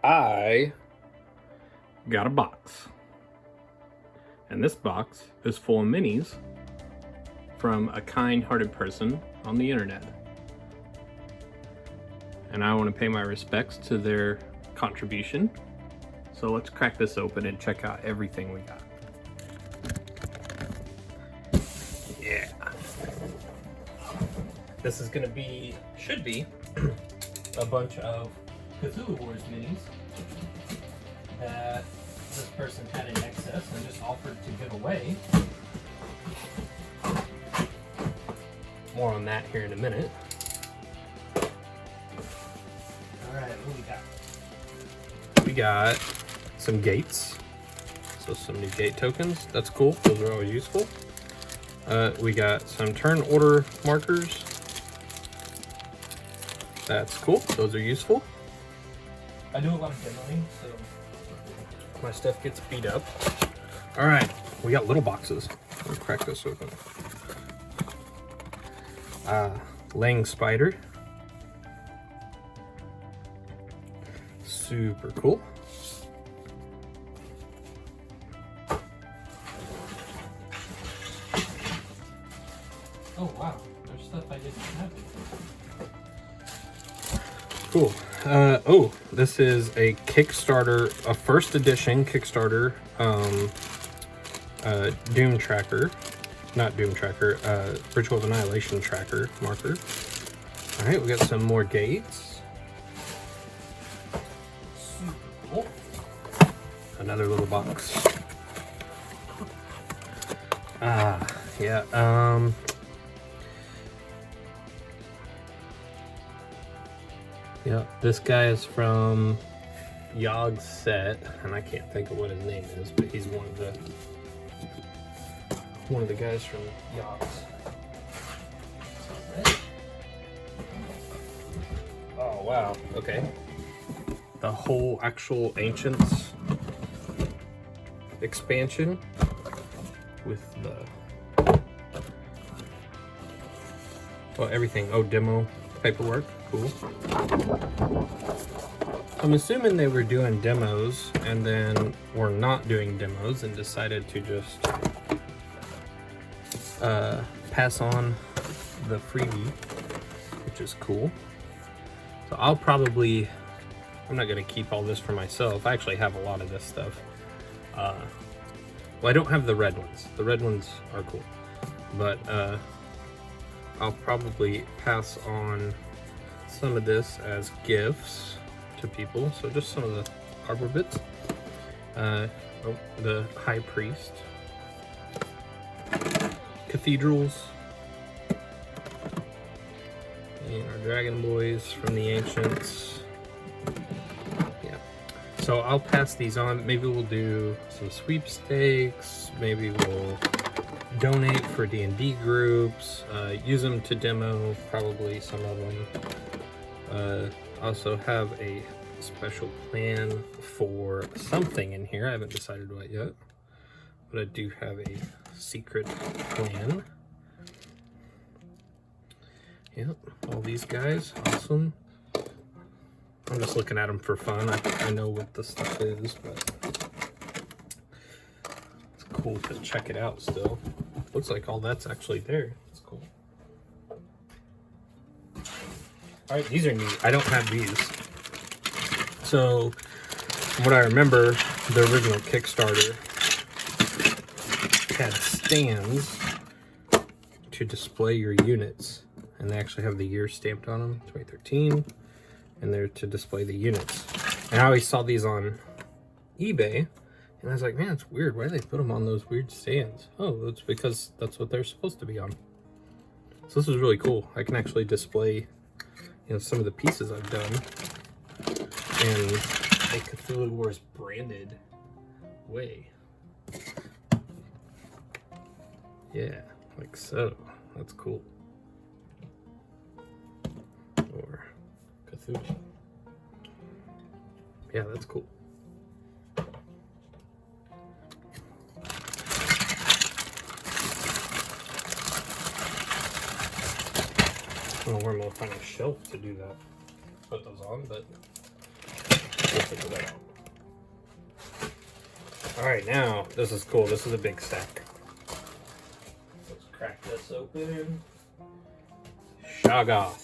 I got a box. And this box is full of minis from a kind-hearted person on the internet. And I want to pay my respects to their contribution. So let's crack this open and check out everything we got. Yeah. This is gonna be, should be, a bunch of Cthulhu Wars minis that this person had in excess and just offered to give away. More on that here in a minute. Alright, what do we got? We got some gates. So some new gate tokens. That's cool. Those are always useful. We got some turn order markers. That's cool. Those are useful. I do a lot of demoing, so my stuff gets beat up. All right, we got little boxes. Let's crack this open. Lang spider. Super cool. Oh wow, there's stuff I didn't have before. Cool. Oh, this is a Kickstarter, a first edition Kickstarter Doom tracker. Not Doom tracker, Ritual of Annihilation tracker marker. Alright, we got some more gates. Super cool. Another little box. Yeah, yeah, this guy is from Yog's set, and I can't think of what his name is, but he's one of the guys from Yog's. Oh wow, okay. The whole actual Ancients expansion with the, well, everything. Oh, demo paperwork. Cool. I'm assuming they were doing demos and then were not doing demos and decided to just pass on the freebie, which is cool. So I'll probably, I'm not going to keep all this for myself. I actually have a lot of this stuff. Well, I don't have the red ones. The red ones are cool. But I'll probably pass on some of this as gifts to people. So just some of the arbor bits. Oh, the High Priest. Cathedrals. And our Dragon Boys from the Ancients. Yeah. So I'll pass these on. Maybe we'll do some sweepstakes. Maybe we'll donate for D&D groups. Use them to demo, probably some of them. Also have a special plan for something in here. I haven't decided what yet, but I do have a secret plan. Yep, all these guys, awesome. I'm just looking at them for fun. I know what the stuff is, but it's cool to check it out still. Looks like all that's actually there. It's cool. All right, these are neat. I don't have these. So, from what I remember, the original Kickstarter had stands to display your units. And they actually have the year stamped on them, 2013. And they're to display the units. And I always saw these on eBay. And I was like, man, it's weird. Why do they put them on those weird stands? Oh, it's because that's what they're supposed to be on. So this is really cool. I can actually display, you know, some of the pieces I've done in a Cthulhu Wars branded way. Yeah, like so. That's cool. Or Cthulhu. Yeah, that's cool. I don't know where I'm gonna find a shelf to do that. Put those on, but we'll figure that out. Alright, now, this is cool. This is a big stack. Let's crack this open. Shoggoth.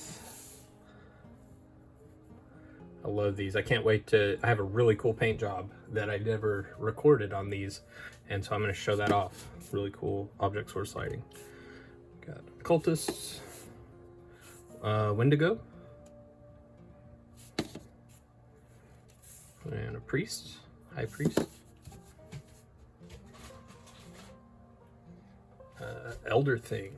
I love these. I can't wait to... I have a really cool paint job that I never recorded on these, and so I'm going to show that off. Really cool object source lighting. Got cultists. Wendigo. And a priest. High priest. Elder thing.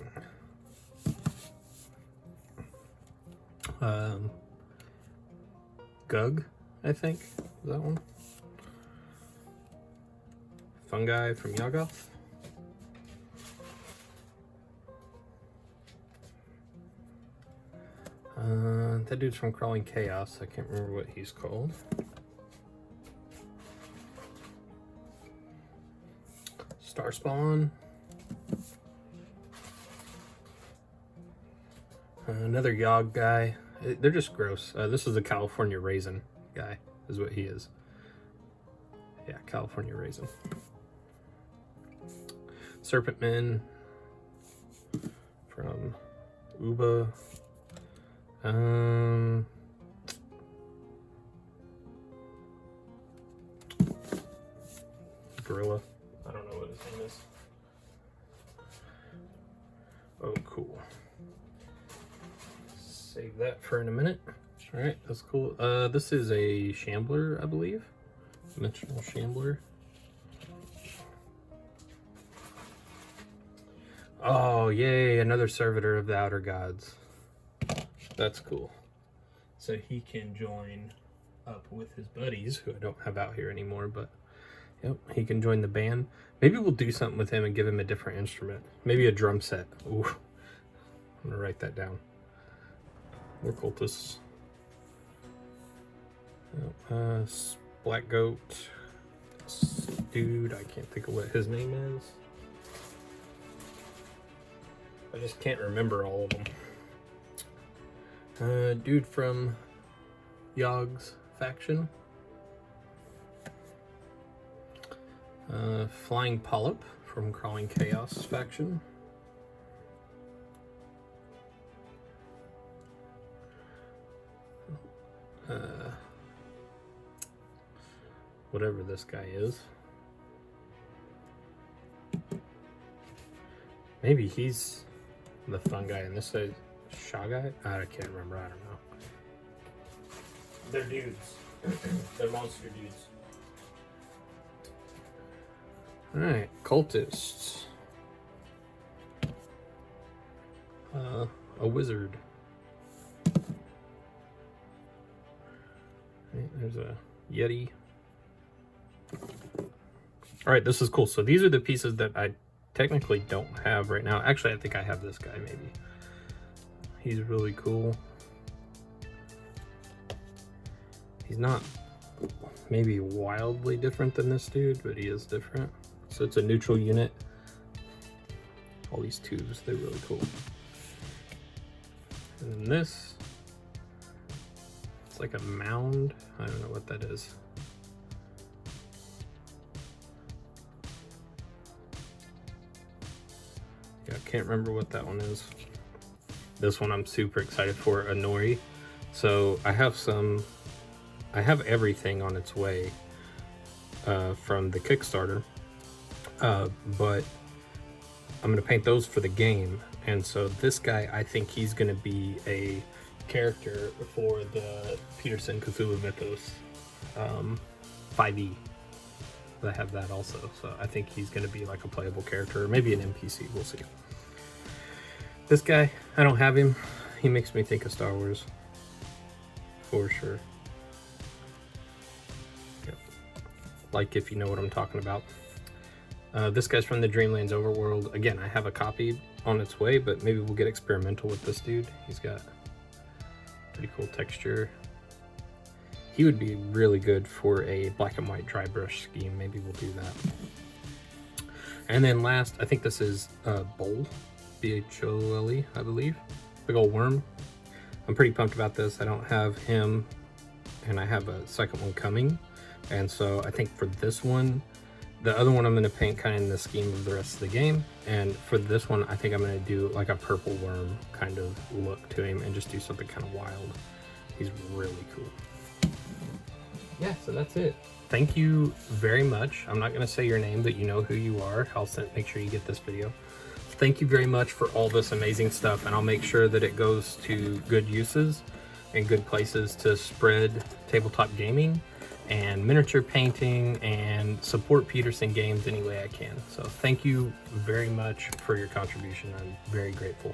Gug, I think. Is that one? Fungi from Yoggoth. That dude's from Crawling Chaos. I can't remember what he's called. Starspawn. Another Yogg guy. They're just gross. This is a California Raisin guy, is what he is. Yeah, California Raisin. Serpentman from Uba. Gorilla. I don't know what his name is. Oh, cool. Save that for in a minute. All right, that's cool. This is a Shambler, I believe. Dimensional Shambler. Oh, yay, another Servitor of the Outer Gods. That's cool. So he can join up with his buddies, who I don't have out here anymore, but yep, he can join the band. Maybe we'll do something with him and give him a different instrument. Maybe a drum set. Ooh. I'm gonna write that down. More cultists. Yep, Black Goat. This dude, I can't think of what his name is. I just can't remember all of them. Dude from Yogg's faction. Flying Polyp from Crawling Chaos faction. Whatever this guy is. Maybe he's the fun guy and this is Shaw guy? I can't remember, I don't know. They're dudes. They're monster dudes. Alright, cultists. A wizard. Right, there's a Yeti. Alright, this is cool. So these are the pieces that I technically don't have right now. Actually, I think I have this guy maybe. He's really cool. He's not maybe wildly different than this dude, but he is different. So it's a neutral unit. All these tubes, they're really cool. And then this, it's like a mound. I don't know what that is. Yeah, I can't remember what that one is. This one I'm super excited for, Anori. So I have everything on its way from the Kickstarter, but I'm gonna paint those for the game. And so this guy, I think he's gonna be a character for the Peterson Cthulhu Mythos 5e. I have that also, so I think he's gonna be like a playable character, or maybe an NPC, we'll see. This guy, I don't have him. He makes me think of Star Wars, for sure. Yep. Like, if you know what I'm talking about. This guy's from the Dreamlands Overworld. Again, I have a copy on its way, but maybe we'll get experimental with this dude. He's got pretty cool texture. He would be really good for a black and white dry brush scheme. Maybe we'll do that. And then last, I think this is Bowl, B-H-O-L-E, I believe. Big old worm. I'm pretty pumped about this. I don't have him and I have a second one coming. And so I think for this one, the other one I'm going to paint kind of in the scheme of the rest of the game. And for this one, I think I'm going to do like a purple worm kind of look to him and just do something kind of wild. He's really cool. Yeah, so that's it. Thank you very much. I'm not going to say your name, but you know who you are. I'll make sure you get this video. Thank you very much for all this amazing stuff, and I'll make sure that it goes to good uses and good places to spread tabletop gaming and miniature painting and support Peterson Games any way I can. So thank you very much for your contribution. I'm very grateful.